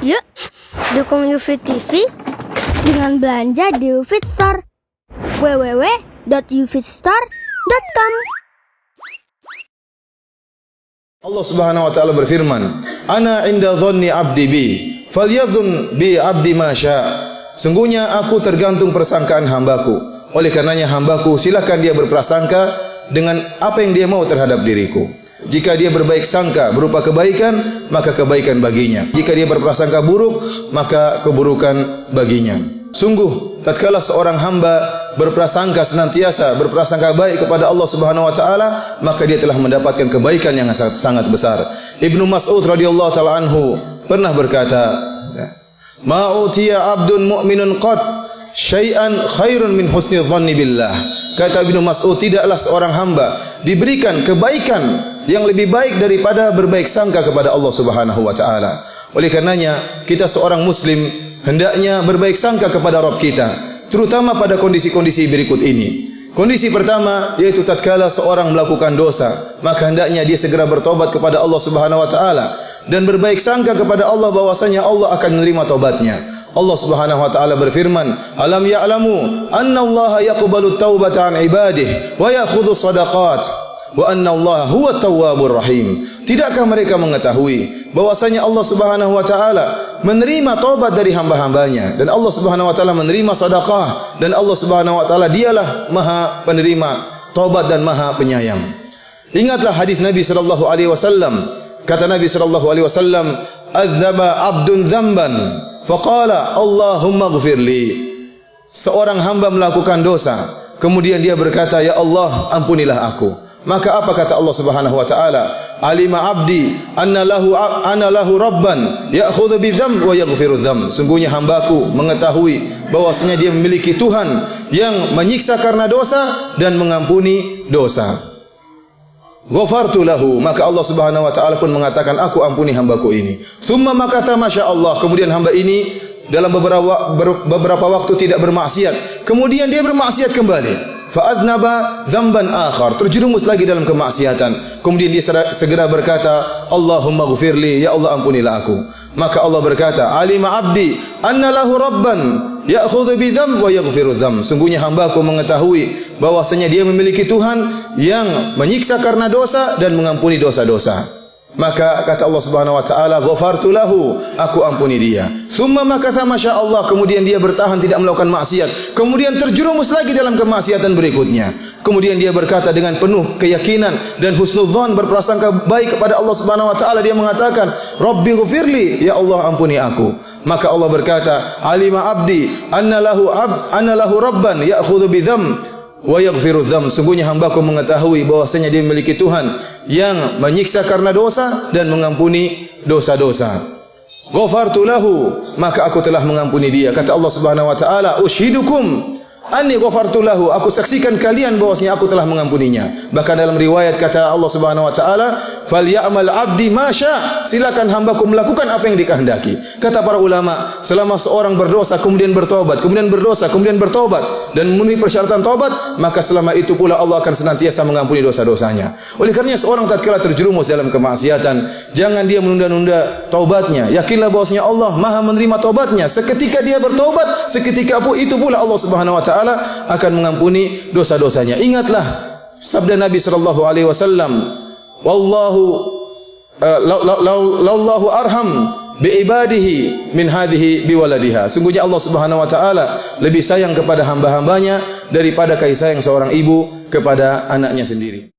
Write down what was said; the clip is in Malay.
Yuk, dukung UFIT TV dengan belanja di UFIT Store. www.ufitstore.com. Allah Subhanahu wa taala berfirman, "Ana inda dhanni 'abdi bi, falyadhun bi 'abdi ma syaa." Sungguhnya aku tergantung persangkaan hambaku. Oleh karenanya hambaku silakan dia berprasangka dengan apa yang dia mau terhadap diriku. Jika dia berbaik sangka berupa kebaikan, maka kebaikan baginya. Jika dia berprasangka buruk, maka keburukan baginya. Sungguh, tatkala seorang hamba berprasangka senantiasa berprasangka baik kepada Allah Subhanahu wa taala, maka dia telah mendapatkan kebaikan yang sangat besar. Ibnu Mas'ud radhiyallahu taala anhu pernah berkata, "Ma utiya 'abdun mu'minun qad syai'an khairun min husni dhanni billah." Kata Ibnu Mas'ud, tidaklah seorang hamba diberikan kebaikan yang lebih baik daripada berbaik sangka kepada Allah Subhanahu wa taala. Oleh karenanya, kita seorang muslim hendaknya berbaik sangka kepada Rabb kita, terutama pada kondisi-kondisi berikut ini. Kondisi pertama yaitu tatkala seorang melakukan dosa, maka hendaknya dia segera bertobat kepada Allah Subhanahu wa taala dan berbaik sangka kepada Allah bahwasanya Allah akan menerima taubatnya. Allah Subhanahu wa taala berfirman, "Alam ya'lamu anna Allah yaqbalu taubata 'an ibadihi wa ya'khudhu shadaqat wa anna Allah huwa tawwabur rahim." Tidakkah mereka mengetahui bahwasanya Allah Subhanahu wa taala menerima taubat dari hamba-hambanya dan Allah Subhanahu wa taala menerima sedekah dan Allah Subhanahu wa taala dialah Maha penerima taubat dan Maha penyayang. Ingatlah hadis Nabi sallallahu alaihi wasallam. Kata Nabi sallallahu alaihi wasallam, "Adzaba 'abdun dzamban faqala Allahumma ighfirli." Seorang hamba melakukan dosa, kemudian dia berkata, "Ya Allah, ampunilah aku." Maka apa kata Allah Subhanahu wa taala? "Alima 'abdi anna lahu rabban ya'khudhu bidzam wa yaghfiru dzam." Sungguhnya hambaku mengetahui bahwasanya dia memiliki Tuhan yang menyiksa karena dosa dan mengampuni dosa. Ghafartu lahu, maka Allah Subhanahu wa taala pun mengatakan, aku ampuni hambaku ini. Tsumma makatha masyaallah, kemudian hamba ini dalam beberapa waktu tidak bermaksiat, kemudian dia bermaksiat kembali. Fa'adnaba dzamban akhar, terjerumus lagi dalam kemaksiatan. Kemudian dia segera berkata, Allahumma ighfirli, ya Allah ampunilah aku. Maka Allah berkata, "Alima 'abdi anna lahu rabban ya'khudhu bidzam wa yaghfiru dzam." Sungguhnya hambaku mengetahui bahwasanya dia memiliki Tuhan yang menyiksa karena dosa dan mengampuni dosa-dosa. Maka kata Allah Subhanahu wa taala, "Ghafartu lahu," aku ampuni dia. Summa makatha masyaallah, kemudian dia bertahan tidak melakukan maksiat, kemudian terjerumus lagi dalam kemaksiatan berikutnya. Kemudian dia berkata dengan penuh keyakinan dan husnudzon, berprasangka baik kepada Allah Subhanahu wa taala, dia mengatakan, "Rabbi ghfirli, ya Allah ampuni aku." Maka Allah berkata, "Alima 'abdi anna lahu rabban ya'khudhu bidzam wa yaghfiru dzam." Sungguhnya hambaku mengetahui bahwasanya dia memiliki Tuhan yang menyiksa karena dosa dan mengampuni dosa-dosa. Ghafartu lahu, maka aku telah mengampuni dia. Kata Allah Subhanahu wa taala, "Ushidukum anni ghafartu lahu," aku saksikan kalian bahwasanya aku telah mengampuninya. Bahkan dalam riwayat kata Allah Subhanahu wa taala, "Falyamal 'abdi ma syaa," silakan hambaku melakukan apa yang dikehendaki. Kata para ulama, selama seorang berdosa kemudian bertobat, kemudian berdosa, kemudian bertobat dan memenuhi persyaratan tobat, maka selama itu pula Allah akan senantiasa mengampuni dosa-dosanya. Oleh karenanya seorang tatkala terjerumus dalam kemaksiatan, jangan dia menunda-nunda taubatnya. Yakinlah bahwasanya Allah Maha menerima taubatnya. Seketika dia bertobat, seketika itu pula Allah Subhanahu wa taala akan mengampuni dosa-dosanya. Ingatlah sabda Nabi sallallahu alaihi wasallam, "Wallahu lallahu arham bi ibadihi min hadhihi bi waladiha." Sungguhnya Allah Subhanahu wa taala lebih sayang kepada hamba-hambanya daripada kasih sayang seorang ibu kepada anaknya sendiri.